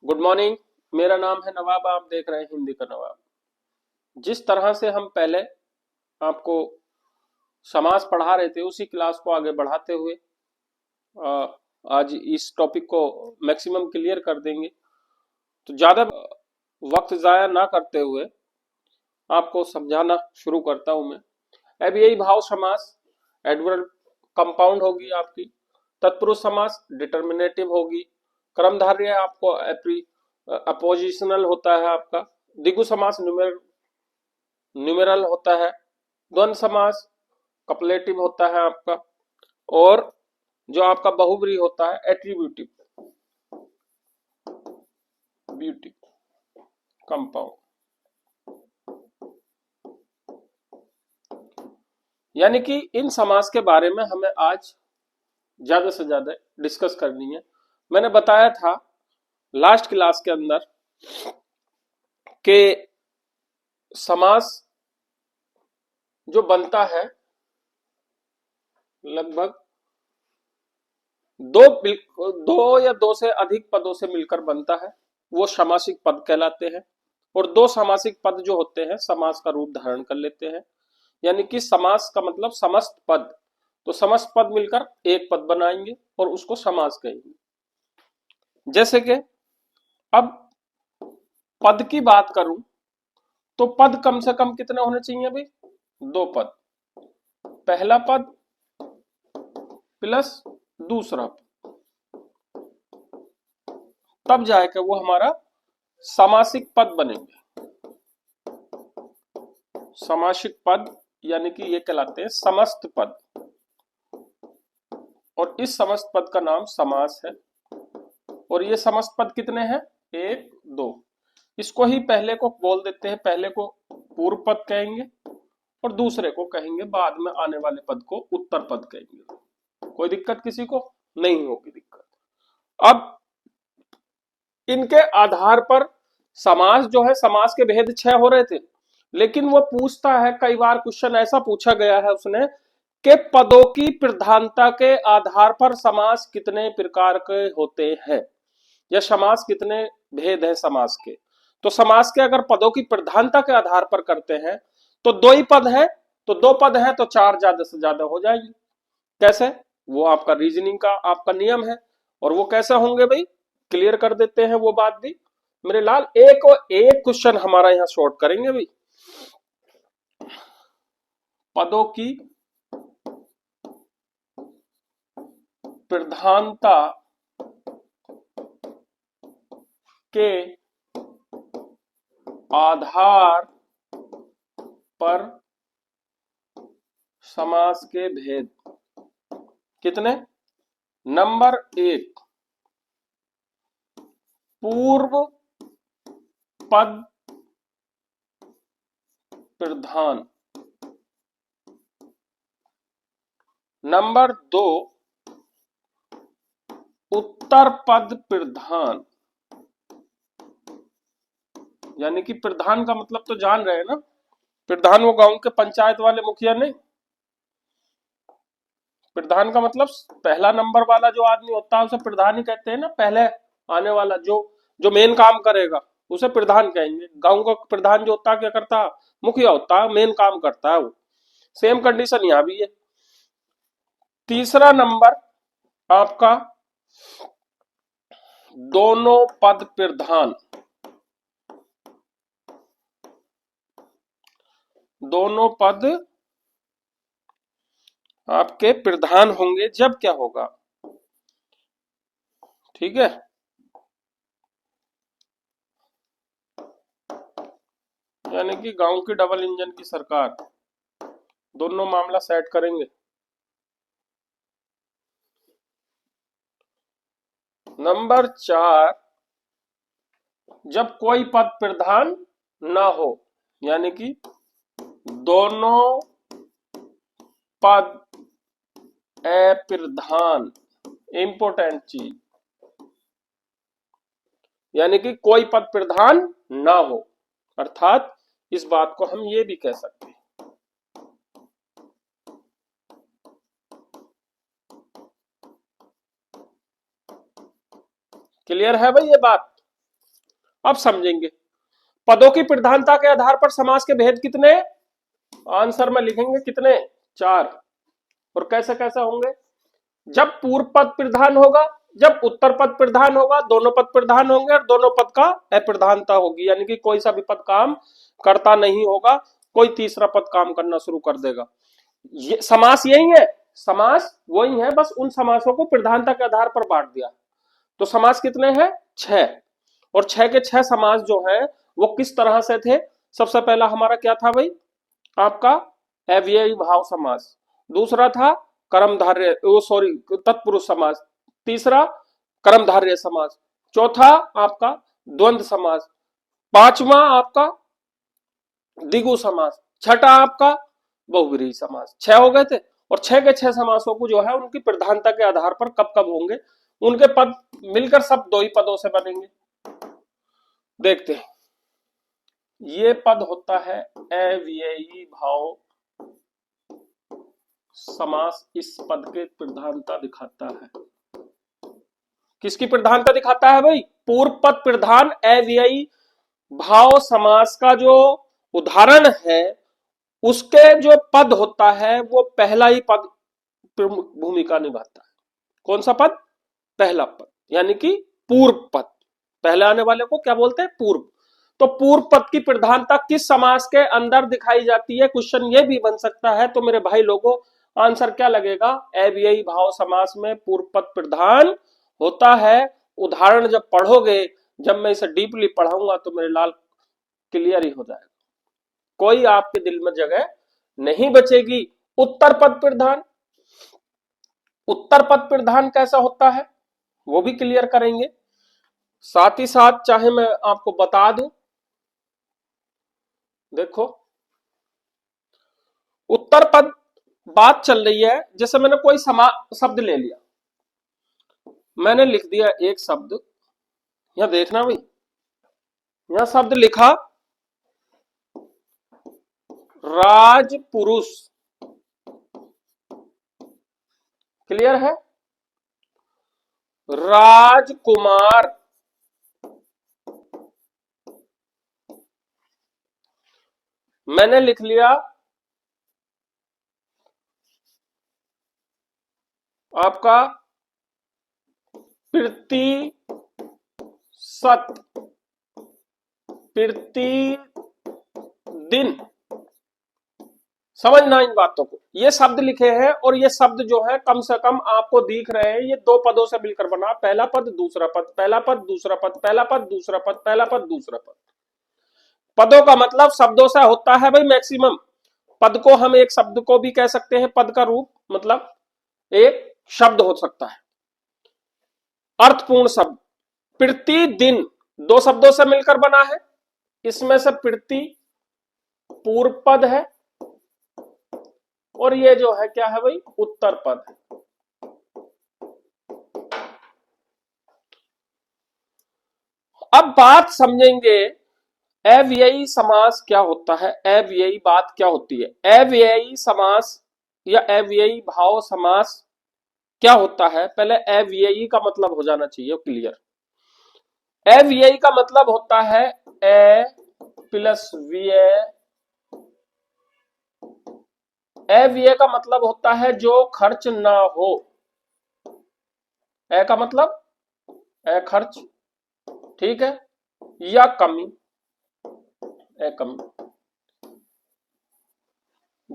Good morning. मेरा नाम है नवाब। आप देख रहे हैं हिंदी का नवाब। जिस तरह से हम पहले आपको समास पढ़ा रहे थे उसी क्लास को आगे बढ़ाते हुए अ, आज इस टॉपिक को मैक्सिमम क्लियर कर देंगे। तो ज्यादा वक्त जाया ना करते हुए आपको समझाना शुरू करता हूं मैं। अब यही भाव समास एडवर्ब कंपाउंड होगी आपकी, तत्पुरुष समास डिटर्मिनेटिव होगी, कर्मधारय आपको अपोजिशनल होता है आपका, द्विगु समास न्यूमेरल होता है, द्वंद्व समास कपलेटिव होता है आपका, और जो आपका बहुब्री होता है एट्रीब्यूटिव ब्यूटी कंपाउंड। यानी कि इन समास के बारे में हमें आज ज्यादा से ज्यादा डिस्कस करनी है। मैंने बताया था लास्ट क्लास के अंदर कि समास जो बनता है लगभग दो या दो से अधिक पदों से मिलकर बनता है, वो समासिक पद कहलाते हैं। और दो समासिक पद जो होते हैं समास का रूप धारण कर लेते हैं। यानी कि समास का मतलब समस्त पद, तो समस्त पद मिलकर एक पद बनाएंगे और उसको समास कहेंगे। जैसे कि अब पद की बात करूं तो पद कम से कम कितने होने चाहिए भाई? दो पद, पहला पद प्लस दूसरा पद, तब जाके वो हमारा समासिक पद बनेंगे। समासिक पद यानी कि ये कहलाते हैं समस्त पद, और इस समस्त पद का नाम समास है। और ये समस्त पद कितने हैं? एक दो। इसको ही पहले को बोल देते हैं, पहले को पूर्व पद कहेंगे और दूसरे को कहेंगे बाद में आने वाले पद को उत्तर पद कहेंगे। कोई दिक्कत किसी को नहीं होगी दिक्कत। अब इनके आधार पर समास जो है, समास के भेद 6 हो रहे थे, लेकिन वो पूछता है, कई बार क्वेश्चन ऐसा पूछा गया है उसने कि पदों की प्रधानता के आधार पर समास कितने प्रकार के होते हैं, या समास कितने भेद है समास के। तो समास के अगर पदों की प्रधानता के आधार पर करते हैं तो दो ही पद है, तो दो पद है तो चार ज्यादा से ज्यादा हो जाएगी। कैसे? वो आपका रीजनिंग का आपका नियम है। और वो कैसे होंगे भाई, क्लियर कर देते हैं वो बात भी मेरे लाल। एक और एक क्वेश्चन हमारा यहां शॉर्ट करेंगे भाई। पदों की प्रधानता के आधार पर समास के भेद कितने? नंबर एक, पूर्व पद प्रधान। नंबर दो, उत्तर पद प्रधान। यानी कि प्रधान का मतलब तो जान रहे हैं ना, प्रधान वो गांव के पंचायत वाले मुखिया नहीं। प्रधान का मतलब पहला नंबर वाला जो आदमी होता है उसे प्रधान ही कहते हैं ना। पहले आने वाला जो जो मेन काम करेगा उसे प्रधान कहेंगे। गांव का प्रधान जो होता है क्या करता है? मुखिया होता है, मेन काम करता है वो। सेम कंडीशन यहां भी है। तीसरा नंबर आपका दोनों पद प्रधान। दोनों पद आपके प्रधान होंगे जब क्या होगा, ठीक है। यानी कि गांव की डबल इंजन की सरकार, दोनों मामला सेट करेंगे। नंबर चार, जब कोई पद प्रधान ना हो, यानी कि दोनों पद अप्रधान। इंपोर्टेंट चीज, यानी कि कोई पद प्रधान ना हो, अर्थात इस बात को हम ये भी कह सकते हैं। क्लियर है भाई ये बात? अब समझेंगे पदों की प्रधानता के आधार पर समास के भेद कितने, आंसर में लिखेंगे कितने, 4। और कैसे कैसे होंगे, जब पूर्व पद प्रधान होगा, जब उत्तर पद प्रधान होगा, दोनों पद प्रधान होंगे और दोनों पद का अप्रधानता होगी, यानी कि कोई सा भी पद काम करता नहीं होगा, कोई तीसरा पद काम करना शुरू कर देगा। ये समास यही है, समास वही है, बस उन समासों को प्रधानता के आधार पर बांट दिया। तो समास कितने हैं, 6। और 6 के 6 समास जो है वो किस तरह से थे, सबसे पहला हमारा क्या था भाई, आपका अव्ययी भाव समास, दूसरा था कर्मधारय सॉरी तत्पुरुष समास, तीसरा कर्मधारय समास, चौथा आपका द्वंद्व समास, पांचवा आपका द्विगु समास, छठा आपका बहुव्रीहि समास। 6 हो गए थे। और 6 के 6 समासों को जो है उनकी प्रधानता के आधार पर कब कब होंगे, उनके पद मिलकर सब 2 ही पदों से बनेंगे। देखते हैं, ये पद होता है अव्ययी भाव समास, इस पद के प्रधानता दिखाता है, किसकी प्रधानता दिखाता है भाई, पूर्व पद प्रधान अव्ययी भाव समास का जो उदाहरण है उसके जो पद होता है वो पहला ही पद भूमिका निभाता है। कौन सा पद, पहला पद, यानी कि पूर्व पद, पहले आने वाले को क्या बोलते हैं, पूर्व। तो पूर्व पद की प्रधानता किस समास के अंदर दिखाई जाती है, क्वेश्चन ये भी बन सकता है। तो मेरे भाई लोगों आंसर क्या लगेगा, अव्ययी भाव समास में पूर्व पद प्रधान होता है। उदाहरण जब पढ़ोगे, जब मैं इसे डीपली पढ़ाऊंगा तो मेरे लाल क्लियर ही हो जाएगा, कोई आपके दिल में जगह नहीं बचेगी। उत्तर पद प्रधान, उत्तर पद प्रधान कैसा होता है वो भी क्लियर करेंगे, साथ ही साथ चाहे मैं आपको बता दूं, देखो उत्तर पद बात चल रही है, जैसे मैंने कोई शब्द ले लिया, मैंने लिख दिया एक शब्द, यहां देखना भाई, यहां शब्द लिखा राजपुरुष, क्लियर है, राजकुमार, मैंने लिख लिया आपका प्रतिशत, प्रतिदिन, समझना इन बातों को, ये शब्द लिखे हैं और ये शब्द जो है कम से कम आपको दिख रहे हैं, ये 2 पदों से मिलकर बना, पहला पद दूसरा पद, पहला पद दूसरा पद, पहला पद दूसरा पद, पहला पद दूसरा पद। पदों का मतलब शब्दों से होता है भाई मैक्सिमम। पद को हम एक शब्द को भी कह सकते हैं, पद का रूप मतलब एक शब्द हो सकता है, अर्थपूर्ण शब्द। प्रतिदिन 2 शब्दों से मिलकर बना है, इसमें से प्रति पूर्व पद है और ये जो है क्या है भाई, उत्तर पद है। अब बात समझेंगे अव्ययी समास क्या होता है, अव्ययी बात क्या होती है, अव्ययी समास या अव्ययी भाव समास क्या होता है। पहले अव्ययी का मतलब हो जाना चाहिए क्लियर। अव्ययी का मतलब होता है ए प्लस व्यय, अव्यय का मतलब होता है जो खर्च ना हो, ए का मतलब खर्च, ठीक है, या कमी, कमी।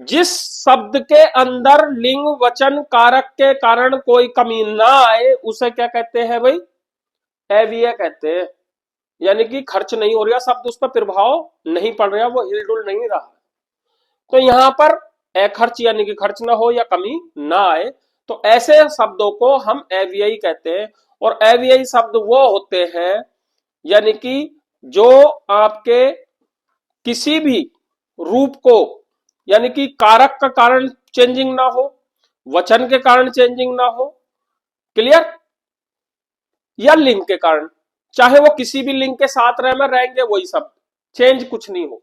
जिस शब्द के अंदर लिंग वचन कारक के कारण कोई कमी ना आए उसे क्या कहते हैं भाई, अव्यय कहते हैं, यानी कि खर्च नहीं हो रहा, शब्द उस पर प्रभाव नहीं पड़ रहा, वो हिलडुल नहीं रहा। तो यहां पर अखर्च यानी कि खर्च ना हो या कमी ना आए, तो ऐसे शब्दों को हम अव्ययी कहते हैं। और अव्ययी शब्द वो होते हैं यानी कि जो आपके किसी भी रूप को, यानी कि कारक का कारण चेंजिंग ना हो, वचन के कारण चेंजिंग ना हो, क्लियर, या लिंग के कारण, चाहे वो किसी भी लिंग के साथ रहे में रहेंगे वही शब्द, चेंज कुछ नहीं हो।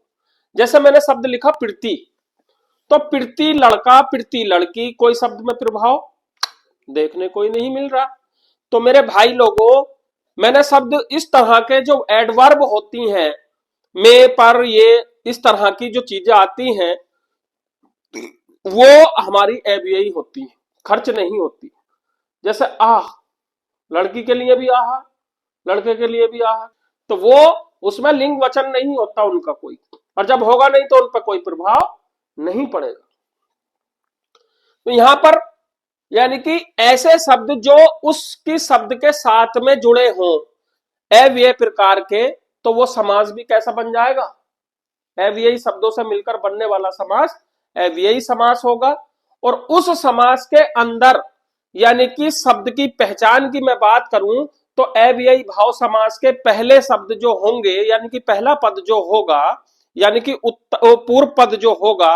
जैसे मैंने शब्द लिखा प्रीति, तो प्रीति लड़का प्रीति लड़की, कोई शब्द में प्रभाव देखने को ही नहीं मिल रहा। तो मेरे भाई लोगों मैंने शब्द इस तरह के जो एडवर्ब होती हैं, में, पर, ये इस तरह की जो चीजें आती हैं वो हमारी एवीआई होती है, खर्च नहीं होती। जैसे आह, लड़की के लिए भी आह, लड़के के लिए भी आह, तो वो उसमें लिंग वचन नहीं होता उनका कोई, और जब होगा नहीं तो उन पर कोई प्रभाव नहीं पड़ेगा। तो यहां पर यानी कि ऐसे शब्द जो उसकी शब्द के साथ में जुड़े हों अव्यय प्रकार के, तो वो समास भी कैसा बन जाएगा, अव्ययी शब्दों से मिलकर बनने वाला समास अव्ययी समास होगा। और उस समास के अंदर यानी कि शब्द की पहचान की मैं बात करूं तो अव्ययी भाव समास के पहले शब्द जो होंगे यानी कि पहला पद जो होगा यानी कि पूर्व पद जो होगा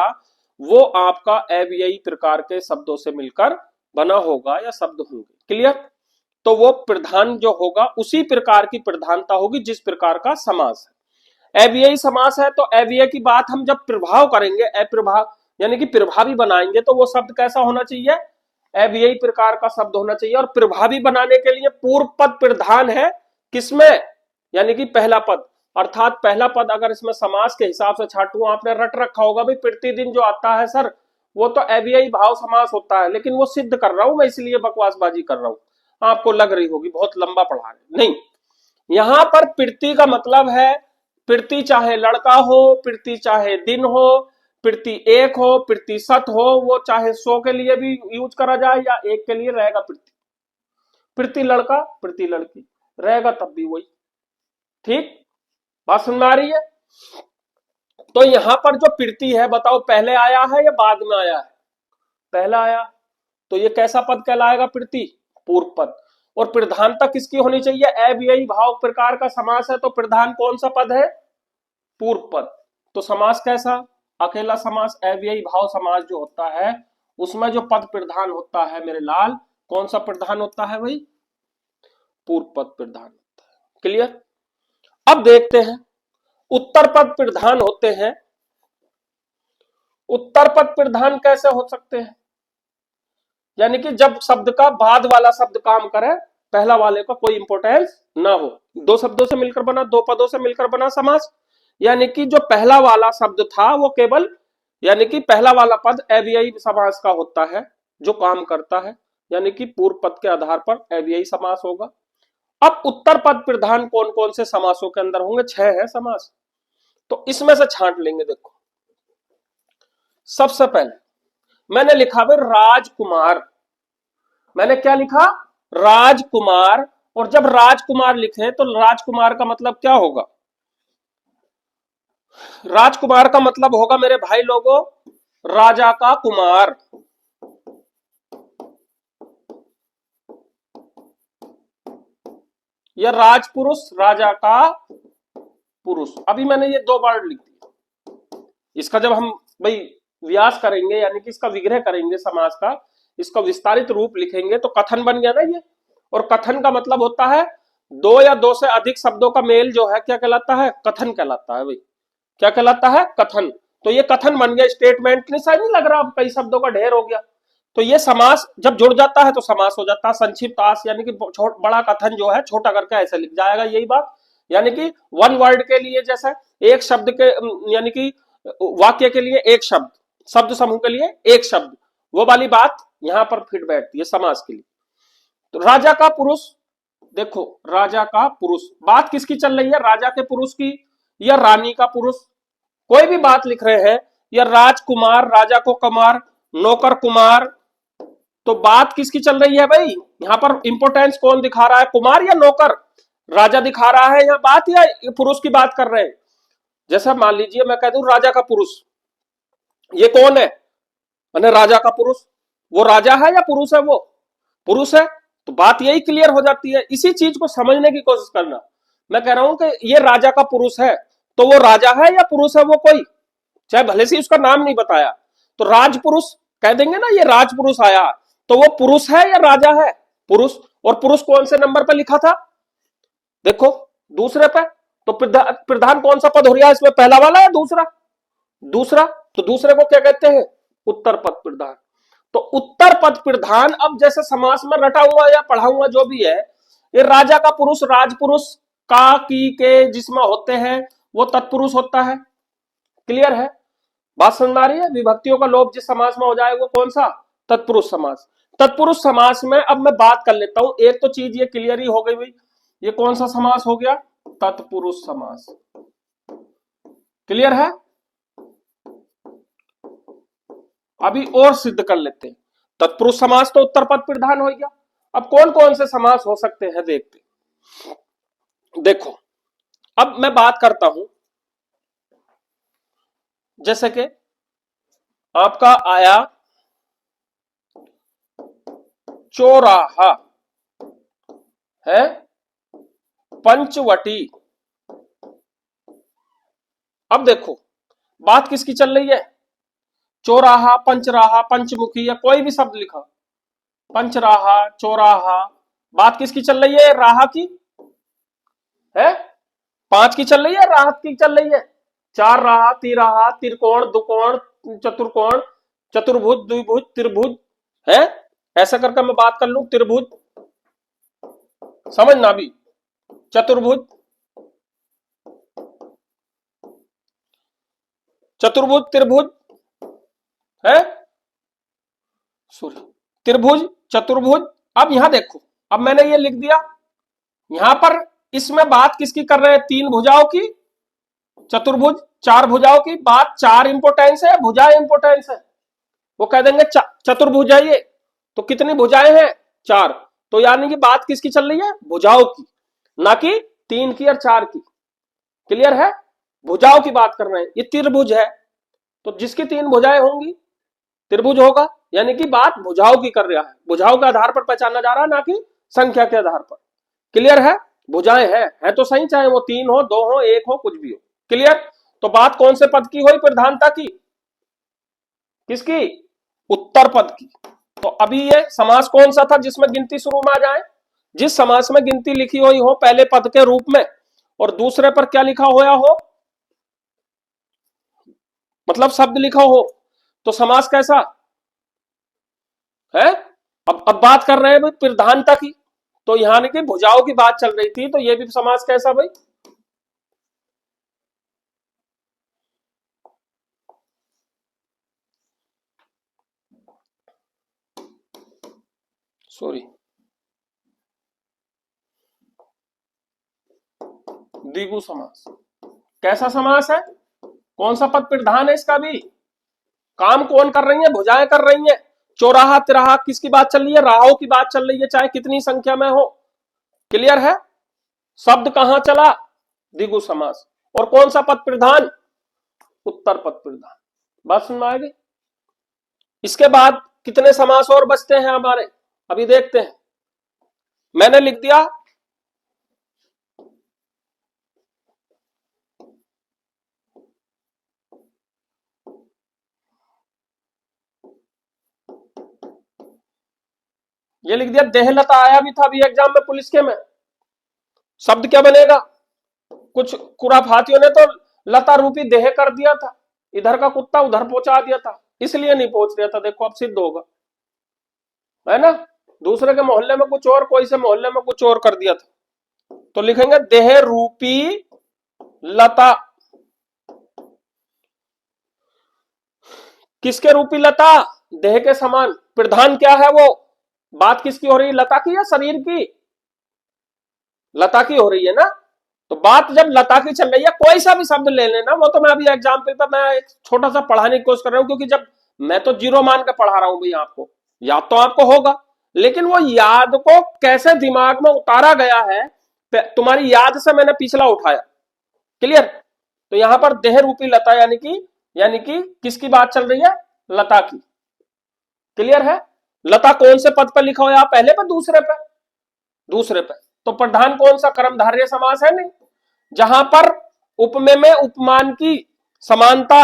वो आपका अव्ययी प्रकार के शब्दों से मिलकर बना होगा या शब्द होंगे। क्लियर? तो वो प्रधान जो होगा उसी प्रकार की प्रधानता होगी जिस प्रकार का समास है। अव्ययी समास है तो अव्यय की बात हम जब प्रभाव करेंगे, अप्रभाव यानी कि प्रभावी बनाएंगे, तो वो शब्द कैसा होना चाहिए, अव्ययी प्रकार का शब्द होना चाहिए। और प्रभावी बनाने के लिए पूर्व पद प्रधान है किसमें, यानी कि पहला पद, अर्थात पहला पद अगर इसमें समास के हिसाब से छाटू, आपने रट रखा होगा भाई प्रतिदिन जो आता है सर वो तो अव्ययी भाव समास होता है, लेकिन वो सिद्ध कर रहा हूं मैं इसलिए बकवासबाजी कर रहा हूं, आपको लग रही होगी बहुत लंबा पढ़ा रहे, नहीं। यहां पर प्रीति का मतलब है प्रीति चाहे लड़का हो, प्रीति चाहे दिन हो, प्रीति एक हो, प्रीति सत हो, वो चाहे 100 के लिए भी यूज करा जाए या एक के लिए रहेगा प्रीति। प्रीति लड़का प्रीति लड़की रहेगा तब भी वही। ठीक, बात समझ में आ रही है? तो यहां पर जो प्रीति है बताओ पहले आया है या बाद में आया है, पहला आया, तो ये कैसा पद कहलाएगा, प्रीति, पूर्व पद। और प्रधानता किसकी होनी चाहिए, अव्ययी भाव प्रकार का समास है तो प्रधान कौन सा पद है, पूर्व पद। तो समास कैसा, अकेला समास अव्ययी भाव समास जो होता है उसमें जो पद प्रधान होता है मेरे लाल, कौन सा प्रधान होता है भाई, पूर्व पद प्रधान होता है। क्लियर? अब देखते हैं उत्तर पद प्रधान होते हैं। उत्तर पद प्रधान कैसे हो सकते हैं, यानी कि जब शब्द का बाद वाला शब्द काम करे, पहला वाले का कोई इंपोर्टेंस ना हो, दो शब्दों से मिलकर बना, दो पदों से मिलकर बना समास, यानी कि जो पहला वाला शब्द था वो केवल यानी कि पहला वाला पद अव्ययी समास का होता है जो काम करता है, यानी कि पूर्व पद के आधार पर अव्ययी समास होगा। अब उत्तर पद प्रधान कौन कौन से समासों के अंदर होंगे, 6 है समास, तो इसमें से छांट लेंगे। देखो सबसे पहले मैंने लिखा भाई राजकुमार, मैंने क्या लिखा, राजकुमार। और जब राजकुमार लिखे तो राजकुमार का मतलब क्या होगा, राजकुमार का मतलब होगा मेरे भाई लोगों राजा का कुमार। या राजपुरुष, राजा का पुरुष। अभी मैंने ये 2 वर्ड लिख दिए, इसका जब हम भाई व्यास करेंगे यानी कि इसका विग्रह करेंगे समास का, इसका विस्तारित रूप लिखेंगे तो कथन बन गया ना ये। और कथन का मतलब होता है 2 या 2 से अधिक शब्दों का मेल जो है क्या कहलाता है, कथन कहलाता है भाई, क्या कहलाता है, कथन। तो ये कथन बन गया, स्टेटमेंट नहीं, नहीं लग रहा कई शब्दों का ढेर हो गया। तो ये समास जब जुड़ जाता है तो समास हो जाता है। संक्षिप्त आस यानी कि बड़ा कथन जो है छोटा करके ऐसे लिख जाएगा, यही बात। यानी कि 1 वर्ड के लिए जैसे एक शब्द के यानी कि वाक्य के लिए एक शब्द, शब्द समूह के लिए एक शब्द, वो वाली बात यहां पर फिट बैठती है समास के लिए। तो राजा का पुरुष, देखो राजा का पुरुष, बात किसकी चल रही है, राजा के पुरुष की या रानी का पुरुष, कोई भी बात लिख रहे हैं, या राजकुमार, राजा को कुमार, नौकर कुमार, तो बात किसकी चल रही है भाई, यहां पर इंपोर्टेंस कौन दिखा रहा है, कुमार या नौकर, राजा दिखा रहा है यहाँ बात या पुरुष की बात कर रहे हैं। जैसा मान लीजिए मैं कह दूं राजा का पुरुष, ये कौन है, मैंने राजा का पुरुष, वो राजा है या पुरुष है, वो पुरुष है, तो बात यही क्लियर हो जाती है। इसी चीज को समझने की कोशिश करना, मैं कह रहा हूं कि ये राजा का पुरुष है तो वो राजा है या पुरुष है, वो कोई, चाहे भले से उसका नाम नहीं बताया, तो राजपुरुष कह देंगे ना, ये राजपुरुष आया, तो वो पुरुष है या राजा है, पुरुष। और पुरुष कौन से नंबर पर लिखा था, देखो दूसरे पे, तो प्रधान कौन सा पद हो रहा है इसमें, पहला वाला या दूसरा, दूसरा, तो दूसरे को क्या कहते हैं, उत्तर पद प्रधान। तो उत्तर पद प्रधान अब जैसे समास में रटा हुआ या पढ़ा हुआ जो भी है, ये राजा का पुरुष, राजपुरुष का, की, के जिसमें होते हैं वो तत्पुरुष होता है। क्लियर है? बात समझ में आ रही है? विभक्तियों का लोप जिस समास में हो जाए वो कौन सा? तत्पुरुष समास। तत्पुरुष समास में अब मैं बात कर लेता हूं, एक तो चीज ये क्लियर ही हो गई भाई, ये कौन सा समास हो गया? तत्पुरुष समास। क्लियर है? अभी और सिद्ध कर लेते हैं। तत्पुरुष समास तो उत्तर पद प्रधान हो गया। अब कौन कौन से समास हो सकते हैं देखते। देखो अब मैं बात करता हूं, जैसे कि आपका आया चौराहा है, पंचवटी। अब देखो बात किसकी चल रही है? चौराहा, पंचराहा, पंचमुखी या कोई भी शब्द लिखा, पंचराहा, चौराहा, बात किसकी चल रही है? राहा की है, पांच की चल रही है, राहत की चल रही है। चार राहा, तिराहा, त्रिकोण, दुकोण, चतुर्कोण, चतुर्भुज, द्विभुज, त्रिभुज है। ऐसा करके मैं बात कर लूं, त्रिभुज, समझना भी, चतुर्भुज, चतुर्भुज, त्रिभुज है, सॉरी, त्रिभुज, चतुर्भुज। अब यहां देखो, अब मैंने ये लिख दिया, यहां पर इसमें बात किसकी कर रहे हैं? तीन भुजाओं की, चतुर्भुज चार भुजाओं की। बात चार इंपोर्टेंस है, भुजा इंपोर्टेंस है। वो कह देंगे चतुर्भुज है ये, तो कितनी भुजाएं हैं? चार। तो यानी कि बात किसकी चल रही है? भुजाओं की, ना कि तीन की और चार की। क्लियर है? भुजाओं की बात कर रहे हैं। ये त्रिभुज है, तो जिसकी तीन भुजाएं होंगी त्रिभुज होगा, यानी कि बात भुजाओं की कर रहा है। भुजाओं के आधार पर पहचाना जा रहा है, ना कि संख्या के आधार पर। क्लियर है? भुजाएं है तो सही, चाहे वो तीन हो, दो हो, एक हो, कुछ भी हो। क्लियर? तो बात कौन से पद की हुई? प्रधानता की। किसकी? उत्तर पद की। तो अभी ये समास कौन सा था जिसमें गिनती शुरू में आ जाए? जिस समास में गिनती लिखी हुई हो पहले पद के रूप में और दूसरे पर क्या लिखा हुआ हो, मतलब शब्द लिखा हो, तो समास कैसा है? अब बात कर रहे हैं भाई प्रधानता की, तो यहां की भुजाओं की बात चल रही थी, तो ये भी समास कैसा भाई? सॉरी, द्विगु समास। कैसा समास है? कौन सा पद प्रधान है इसका भी? काम कौन कर रही है? भुजाएं कर रही हैं। चौराहा, तिराहा, किसकी बात चल रही है? राहों की बात चल रही है, चाहे कितनी संख्या में हो। क्लियर है? शब्द कहां चला? द्विगु समास। और कौन सा पद प्रधान? उत्तर पद प्रधान। बात समझ में आ गई? इसके बाद कितने समास और बचते हैं हमारे, अभी देखते हैं। मैंने लिख दिया ये लिख दिया देहलता, आया भी था अभी एग्जाम में पुलिस के में। शब्द क्या बनेगा? कुछ खुराफातियों ने तो लता रूपी देह कर दिया था, इधर का कुत्ता उधर पहुंचा दिया था, इसलिए नहीं पहुंच रहा था। देखो अब सिद्ध होगा, है ना? दूसरे के मोहल्ले में कुछ और, कोई से मोहल्ले में कुछ और कर दिया था, तो लिखेंगे देह रूपी लता। किसके रूपी लता? देह के समान। प्रधान क्या है वो? बात किसकी हो रही है? लता की या शरीर की? लता की हो रही है ना। तो बात जब लता की चल रही है, कोई सा भी शब्द ले लेना, वो तो मैं अभी एग्जाम्पल पर मैं एक छोटा सा पढ़ाने की कोशिश कर रहा हूं, क्योंकि जब मैं तो जीरो मान के पढ़ा रहा हूं भाई आपको, याद तो आपको होगा, लेकिन वो याद को कैसे दिमाग में उतारा गया है, तुम्हारी याद से मैंने पिछला उठाया। क्लियर? तो यहां पर देह रूपी लता, यानी कि किसकी बात चल रही है? लता की। क्लियर है? लता कौन से पद पर लिखा हुआ? पहले पर, दूसरे पे? दूसरे पे। तो प्रधान कौन सा? कर्मधारय समास है नहीं, जहां पर उपमेय में उपमान की समानता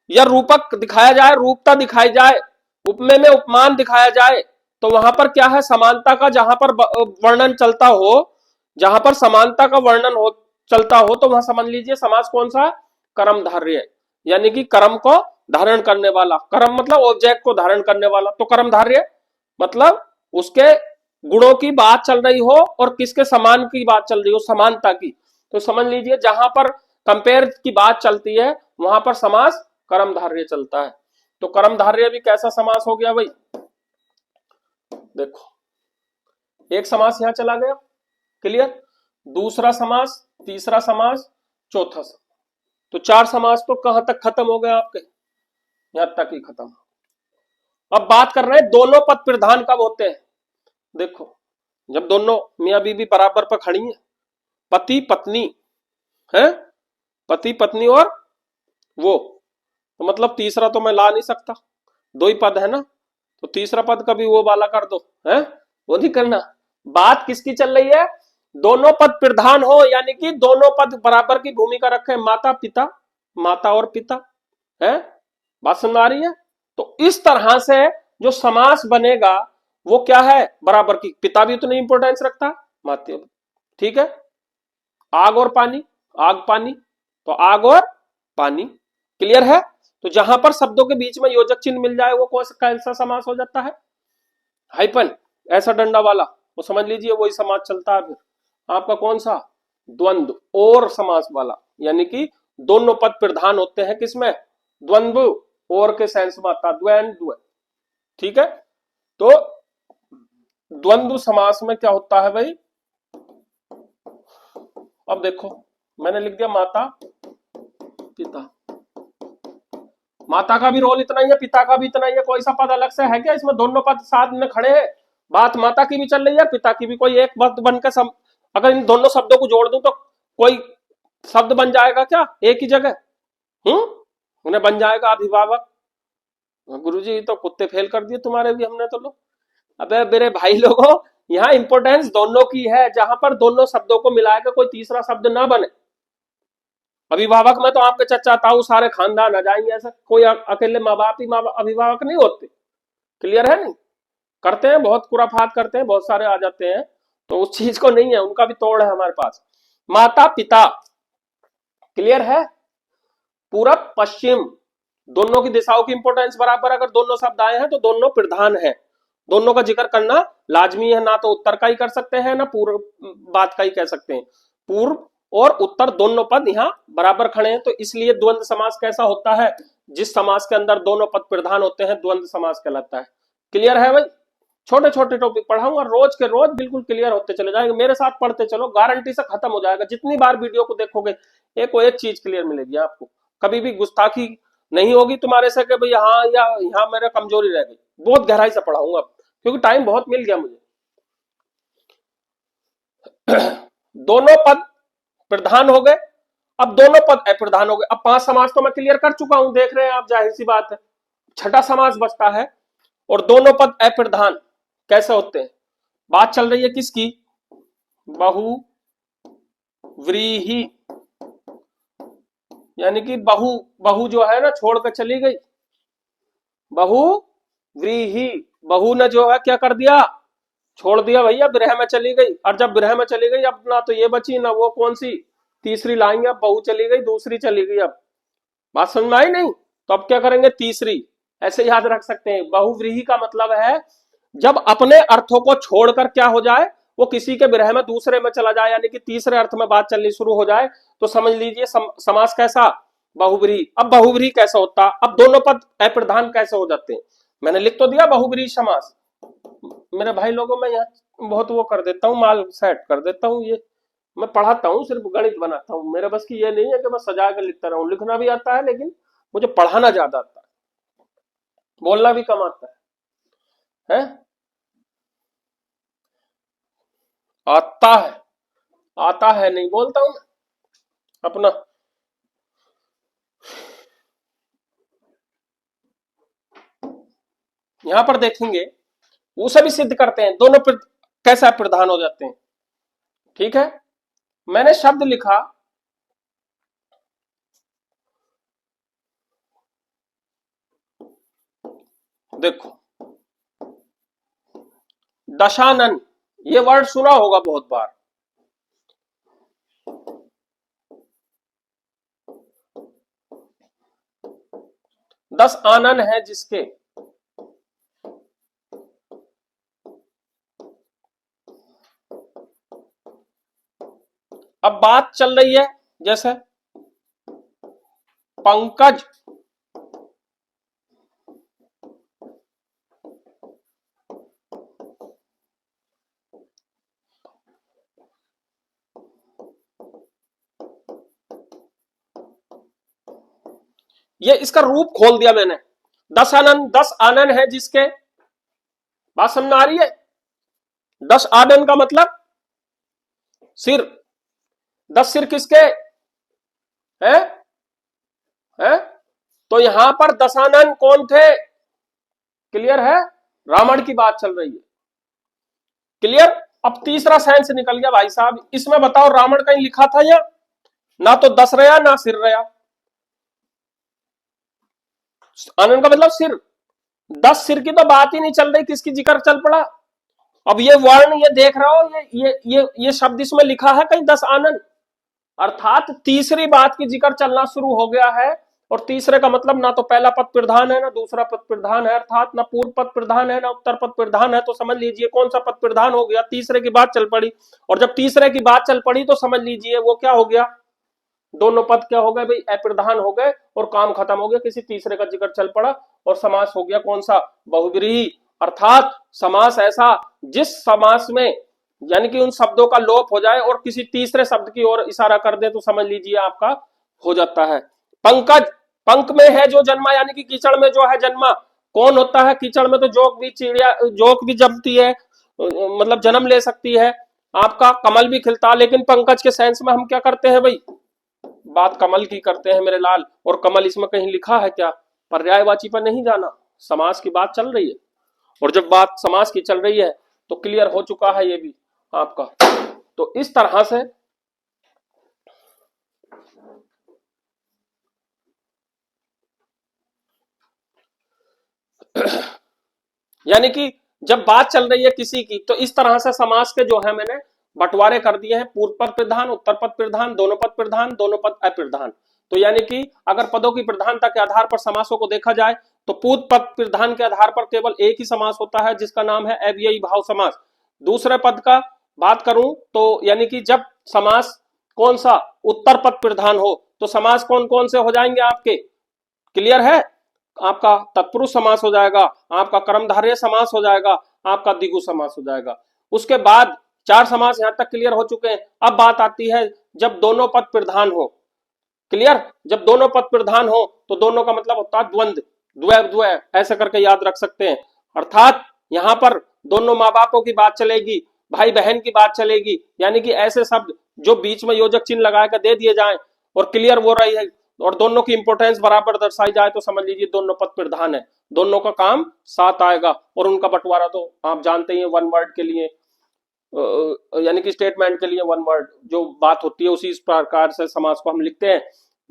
या रूपक दिखाया जाए, रूपता दिखाई जाए, उपमेय में उपमान दिखाया जाए, तो वहां पर क्या है? समानता का जहां पर वर्णन चलता हो, जहां पर समानता का वर्णन हो चलता हो, तो वहां समझ लीजिए समास कौन सा? कर्मधारय, यानी कि कर्म को धारण करने वाला। कर्म मतलब ऑब्जेक्ट को धारण करने वाला, तो कर्मधारय मतलब उसके गुणों की बात चल रही हो और किसके समान की बात चल रही हो, समानता की, तो समझ लीजिए जहां पर कंपेयर की बात चलती है वहां पर समास कर्मधारय चलता है। तो कर्मधारय भी कैसा समास हो गया भाई, देखो एक समास यहां चला गया, क्लियर, दूसरा समास, तीसरा समास, चौथा समास, तो चार समास तो कहां तक खत्म हो गए आपके, यहां तक ही खत्म। अब बात कर रहे हैं दोनों पद प्रधान कब होते हैं, देखो जब दोनों मियां बीवी बराबर पर खड़ी है, पति पत्नी है, पति पत्नी और वो, तो मतलब तीसरा तो मैं ला नहीं सकता, दो ही पद है ना, तो तीसरा पद कभी वो वाला कर दो, है वो नहीं करना। बात किसकी चल रही है, दोनों पद प्रधान हो, यानी कि दोनों पद बराबर की भूमिका रखे, माता पिता, माता और पिता, है, बात समझ आ रही है। तो इस तरह से जो समास बनेगा वो क्या है, बराबर की, पिता भी उतनी इंपॉर्टेंस रखता है, माता, ठीक है। आग और पानी, आग पानी, तो आग और पानी, क्लियर है। तो जहां पर शब्दों के बीच में योजक चिन्ह मिल जाए वो कौन सा समास हो जाता है, हाइपन, ऐसा डंडा वाला, वो समझ लीजिए वही समास चलता है। फिर आपका कौन सा, द्वंद्व और समास वाला, यानी कि दोनों पद प्रधान होते हैं किसमें, द्वंद्व और के सेंस में आता, द्वंद्व, ठीक है। तो द्वंद्व समास में क्या होता है भाई, अब देखो मैंने लिख दिया माता पिता, माता का भी रोल इतना ही है, पिता का भी इतना ही है, कोई सा पद अलग से है क्या इसमें, दोनों पद साथ में खड़े हैं, बात माता की भी चल रही है पिता की भी, कोई एक पद बनकर अगर इन दोनों शब्दों को जोड़ दूं तो कोई शब्द बन जाएगा क्या एक ही जगह, उन्हें बन जाएगा अभिभावक। गुरुजी तो कुत्ते फेल कर दिए तुम्हारे भी हमने तो, लो अबे मेरे भाई लोगों, यहाँ इंपोर्टेंस दोनों की है, जहां पर दोनों शब्दों को मिलाकर कोई तीसरा शब्द ना बने। अभिभावक में तो आपके चचा ताऊ सारे खानदान आ जाएंगे, ऐसा कोई अकेले माँ बाप ही अभिभावक नहीं होते, क्लियर है नहीं, करते हैं बहुत खुराफात करते हैं, बहुत सारे आ जाते हैं, तो उस चीज को नहीं है, उनका भी तोड़ है हमारे पास। माता पिता, क्लियर है, पूरब पश्चिम, दोनों की दिशाओं की इंपोर्टेंस बराबर, अगर दोनों शब्द आए हैं तो दोनों प्रधान है, दोनों का जिक्र करना लाजमी है, ना तो उत्तर का ही कर सकते हैं ना पूर्व बात का ही कह सकते हैं, पूर्व और उत्तर दोनों पद यहाँ बराबर खड़े हैं, तो इसलिए द्वंद्व समास कैसा होता है, जिस समास के अंदर दोनों पद प्रधान होते हैं द्वंद्व समास कहलाता है। क्लियर है भाई, छोटे छोटे टॉपिक पढ़ाऊंगा रोज के रोज, बिल्कुल क्लियर होते चले जाएंगे, मेरे साथ पढ़ते चलो, गारंटी से खत्म हो जाएगा, जितनी बार वीडियो को देखोगे एक को एक चीज क्लियर मिलेगी आपको, कभी भी गुस्ताखी नहीं होगी तुम्हारे से कि भाई हाँ या यहाँ मेरा कमजोरी रह गई, बहुत गहराई से पढ़ाऊंगा क्योंकि टाइम बहुत मिल गया मुझे। दोनों पद प्रधान हो गए, अब दोनों पद अप्रधान हो गए, अब पांच समास तो मैं क्लियर कर चुका हूं, देख रहे हैं आप, जाहिर सी बात है, छठा समास बचता है, और दोनों पद अप्रधान कैसे होते हैं, बात चल रही है किसकी, बहु व्रीहि, यानी कि बहु, बहु जो है ना छोड़कर चली गई, बहु व्रीहि, बहु ने जो है क्या कर दिया, छोड़ दिया भैया, विरह में चली गई, और जब विरह में चली गई अब ना तो ये बची ना वो कौन सी तीसरी लाएंगे, अब बहू चली गई दूसरी चली गई, अब बात समझ में आई नहीं, तो अब क्या करेंगे तीसरी, ऐसे याद रख सकते हैं, बहुव्रीहि का मतलब है जब अपने अर्थों को छोड़कर क्या हो जाए, वो किसी के विरह में दूसरे में चला जाए, यानी कि तीसरे अर्थ में बात चलनी शुरू हो जाए, तो समझ लीजिए समास कैसा, बहुव्रीहि। अब बहुव्रीहि कैसा होता, अब दोनों पद अप्रधान कैसे हो जाते हैं, मैंने लिख तो दिया बहुव्रीहि समास, मेरे भाई लोगों में यहाँ बहुत वो कर देता हूँ, माल सेट कर देता हूँ, ये मैं पढ़ाता हूँ सिर्फ गणित बनाता हूँ, मेरे बस की ये नहीं है कि मैं सजा कर लिखता रहूं, लिखना भी आता है लेकिन मुझे पढ़ाना ज्यादा आता है, बोलना भी कम आता है? आता है, आता है नहीं बोलता हूं अपना, यहां पर देखेंगे उसे भी सिद्ध करते हैं, दोनों कैसा प्रधान हो जाते हैं, ठीक है। मैंने शब्द लिखा देखो, दशानन, ये वर्ड सुना होगा बहुत बार, 10 आनन है जिसके, अब बात चल रही है जैसे पंकज ये इसका रूप खोल दिया मैंने। 10 आनन है जिसके, बात समझ में आ रही है? 10 आनन का मतलब सिर। 10 सिर किसके है? तो यहां पर दशानन कौन थे? क्लियर है? रावण की बात चल रही है। क्लियर? अब तीसरा सेंस निकल गया भाई साहब। इसमें बताओ रावण कहीं लिखा था या ना? तो 10 रहा ना सिर रहा। आनंद का मतलब सिर। 10 सिर की तो बात ही नहीं चल रही, किसकी जिक्र चल पड़ा? अब ये वर्ण ये देख रहा हो, ये शब्द इसमें लिखा है कहीं 10 आनंद, अर्थात तीसरी बात की जिक्र चलना शुरू हो गया है। और तीसरे का मतलब ना तो पहला पद प्रधान है ना दूसरा पद प्रधान है, अर्थात ना पूर्व पद प्रधान है ना उत्तर पद प्रधान है। तो समझ लीजिए कौन सा पद प्रधान हो गया? तीसरे की बात चल पड़ी। और जब तीसरे की बात चल पड़ी तो समझ लीजिए वो क्या हो गया? दोनों पद क्या हो गए भाई? अप्रधान हो गए और काम खत्म हो गया, किसी तीसरे का जिक्र चल पड़ा। और समास हो गया कौन सा? बहुब्रीही। अर्थात समास ऐसा जिस समास में यानी कि उन शब्दों का लोप हो जाए और किसी तीसरे शब्द की ओर इशारा कर दे तो समझ लीजिए आपका हो जाता है। पंकज, पंख में है जो जन्मा, यानी कि कीचड़ में जो है जन्मा। कौन होता है कीचड़ में? तो जोक भी, चिड़िया जोक भी जमती है, मतलब जन्म ले सकती है। आपका कमल भी खिलता, लेकिन पंकज के सेंस में हम क्या करते हैं भाई? बात कमल की करते हैं मेरे लाल। और कमल इसमें कहीं लिखा है क्या? पर्यायवाची पर नहीं जाना, समास की बात चल रही है। और जब बात समास की चल रही है तो क्लियर हो चुका है ये भी आपका। तो इस तरह से यानी कि जब बात चल रही है किसी की तो इस तरह से समास के जो है मैंने बंटवारे कर दिए हैं। पूर्व पद प्रधान, उत्तर पद प्रधान, दोनों पद प्रधान, दोनों पद अप्रधान। तो यानी कि अगर पदों की प्रधानता के आधार पर समासों को देखा जाए तो पूर्व पद प्रधान के आधार पर केवल एक ही समास होता है जिसका नाम है अव्ययी भाव समास। दूसरे पद का बात करूं तो यानी कि जब समास कौन सा उत्तर पद प्रधान हो तो समास कौन कौन से हो जाएंगे आपके? क्लियर है? आपका तत्पुरुष समास हो जाएगा, आपका कर्मधारय समास हो जाएगा, आपका द्विगु समास हो जाएगा। उसके बाद 4 समास यहां तक क्लियर हो चुके हैं। अब बात आती है जब दोनों पद प्रधान हो। क्लियर? जब दोनों पद प्रधान हो तो दोनों का मतलब होता है द्वंद्व, द्वय द्वय, ऐसे करके याद रख सकते हैं। अर्थात यहां पर दोनों माँ बापों की बात चलेगी, भाई बहन की बात चलेगी, यानी कि ऐसे शब्द जो बीच में योजक चिन्ह लगाकर दे दिए जाए और क्लियर वो रही है और दोनों की इंपोर्टेंस बराबर दर्शाई जाए तो समझ लीजिए दोनों पद प्रधान है, दोनों का काम साथ आएगा। और उनका बंटवारा तो आप जानते ही हैं, वन वर्ड के लिए यानी कि स्टेटमेंट के लिए वन वर्ड जो बात होती है उसी इस प्रकार से समास को हम लिखते हैं।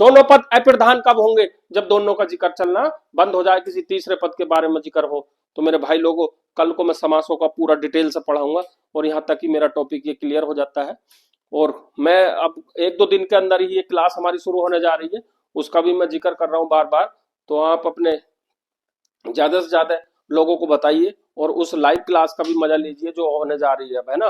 दोनों पद अप्रधान कब होंगे? जब दोनों का जिक्र चलना बंद हो जाए, किसी तीसरे पद के बारे में जिक्र हो। तो मेरे भाई लोगों, कल को मैं समासों का पूरा डिटेल से पढ़ाऊंगा और यहाँ तक कि मेरा टॉपिक ये क्लियर हो जाता है। और मैं अब 1-2 दिन के अंदर ही ये क्लास हमारी शुरू होने जा रही है, उसका भी मैं जिक्र कर रहा हूँ बार बार। तो आप अपने ज्यादा से ज्यादा लोगों को बताइए और उस लाइव क्लास का भी मजा लीजिए जो होने जा रही है ना।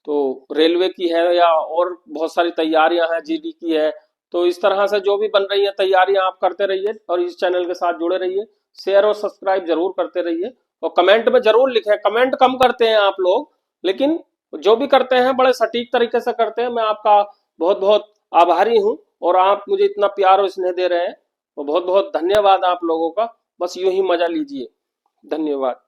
तो रेलवे की है या और बहुत सारी तैयारियां हैं, जीडी की है। तो इस तरह से जो भी बन रही है तैयारियां आप करते रहिए और इस चैनल के साथ जुड़े रहिए, शेयर और सब्सक्राइब जरूर करते रहिए और कमेंट में जरूर लिखें। कमेंट कम करते हैं आप लोग, लेकिन जो भी करते हैं बड़े सटीक तरीके से करते हैं। मैं आपका बहुत बहुत आभारी हूँ और आप मुझे इतना प्यार और स्नेह दे रहे हैं, तो बहुत बहुत धन्यवाद आप लोगों का। बस यूं ही मजा लीजिए। धन्यवाद।